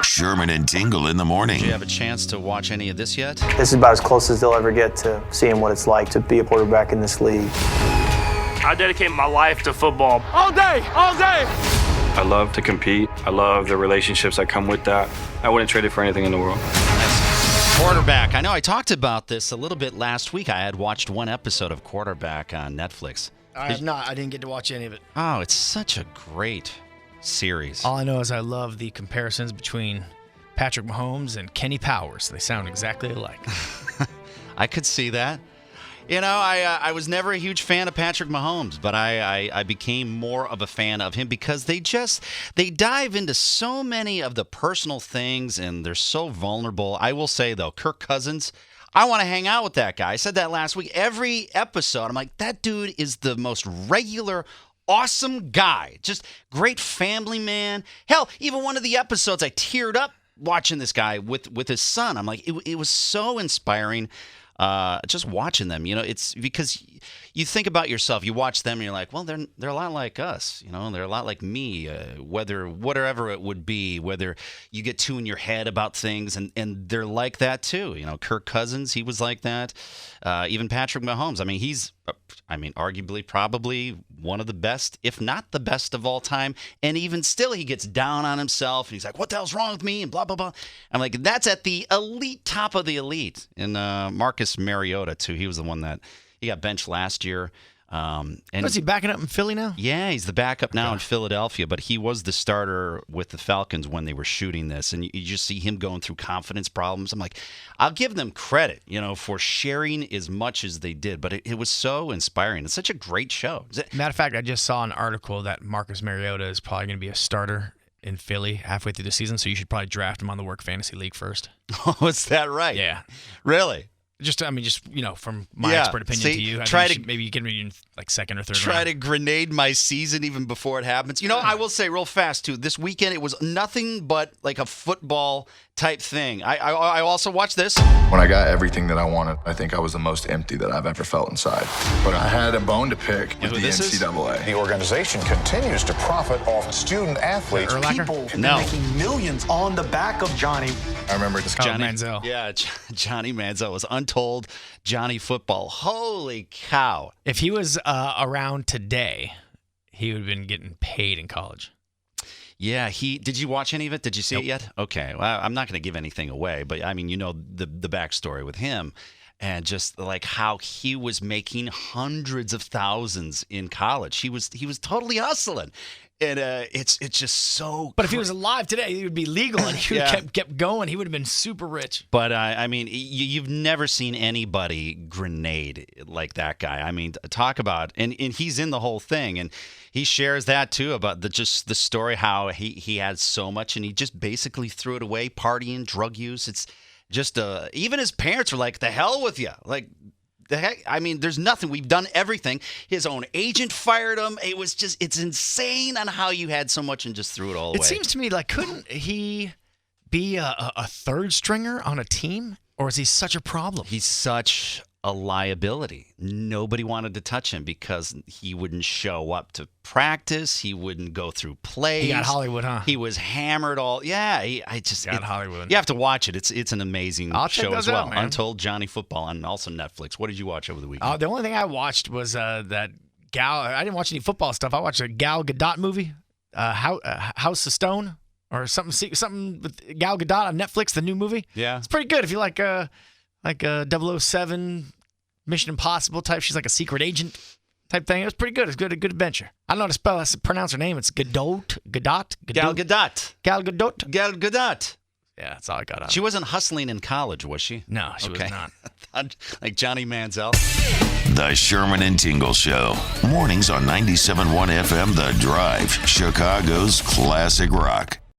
Sherman and Tingle in the morning. Did you have a chance to watch any of this yet? This is about as close as they'll ever get to seeing what it's like to be a quarterback in this league. I dedicate my life to football. All day, all day. I love to compete. I love the relationships that come with that. I wouldn't trade it for anything in the world. Quarterback. I know I talked about this a little bit last week. I had watched one episode of Quarterback on Netflix. I have not. I didn't get to watch any of it. Oh, it's such a great series. All I know is I love the comparisons between Patrick Mahomes and Kenny Powers. They sound exactly alike. I could see that. You know, I was never a huge fan of Patrick Mahomes, but I became more of a fan of him because they dive into so many of the personal things and they're so vulnerable. I will say, though, Kirk Cousins, I want to hang out with that guy. I said that last week. Every episode, I'm like, that dude is the most regular, awesome guy. Just great family man. Hell, even one of the episodes, I teared up watching this guy with his son. I'm like, it was so inspiring. Just watching them, you know, it's because you think about yourself, you watch them and you're like, well, they're a lot like us, you know, they're a lot like me, whatever it would be, whether you get too in your head about things and they're like that too. You know, Kirk Cousins, he was like that. Even Patrick Mahomes. I mean, he's arguably probably one of the best, if not the best of all time. And even still, he gets down on himself and he's like, what the hell's wrong with me? And blah, blah, blah. I'm like, that's at the elite top of the elite. And Marcus Mariota, too. He was the one that he got benched last year. And is he backing up in Philly now? Yeah, he's the backup now in Philadelphia, but he was the starter with the Falcons when they were shooting this, and you just see him going through confidence problems. I'm like, I'll give them credit, you know, for sharing as much as they did, but it was so inspiring. It's such a great show. Matter of fact, I just saw an article that Marcus Mariota is probably going to be a starter in Philly halfway through the season, so you should probably draft him on the Work Fantasy League first. Oh, is that right? Yeah. Really? Just you know, from my expert opinion to you, maybe you get me in like second or third round. Try to grenade my season even before it happens. You know, I will say real fast, too, this weekend it was nothing but like a football type thing. I also watched this. When I got everything that I wanted, I think I was the most empty that I've ever felt inside. But I had a bone to pick with the NCAA. The organization continues to profit off student athletes. People making millions on the back of Johnny. I remember this Johnny Manziel. Yeah, Johnny Manziel was untold Johnny football. Holy cow. If he was around today, he would have been getting paid in college. Yeah, did you watch any of it? Did you see it yet? Okay, well, I'm not going to give anything away, but I mean, you know the backstory with him and just like how he was making hundreds of thousands in college. He was totally hustling. And it's just so. But if he was alive today, he would be legal, and he would have kept going. He would have been super rich. But I mean, you've never seen anybody grenade like that guy. I mean, talk about and he's in the whole thing, and he shares that too about the story how he had so much, and he just basically threw it away, partying, drug use. It's just even his parents were like, "The hell with you!" Like. The heck? I mean, there's nothing. We've done everything. His own agent fired him. It was just, it's insane on how you had so much and just threw it all away. It seems to me like, couldn't he be a third stringer on a team? Or is he such a problem? He's such a liability. Nobody wanted to touch him because he wouldn't show up to practice. He wouldn't go through plays. He got Hollywood, huh? He was hammered all. Yeah, got Hollywood. You have to watch it. It's an amazing show as well. Man. Untold Johnny Football and also Netflix. What did you watch over the weekend? The only thing I watched was that Gal. I didn't watch any football stuff. I watched a Gal Gadot movie, House of Stone, or something with Gal Gadot on Netflix. The new movie. Yeah, it's pretty good if you like 007. Mission Impossible type. She's like a secret agent type thing. It was pretty good. It's good, a good adventure. I don't know how to pronounce her name. It's Gadot. Gal Gadot. Gal Gadot. Gal Gadot. Yeah, that's all I got on. She wasn't hustling in college, was she? No, she was not. Like Johnny Manziel. The Sherman and Tingle Show. Mornings on 97.1 FM The Drive, Chicago's classic rock.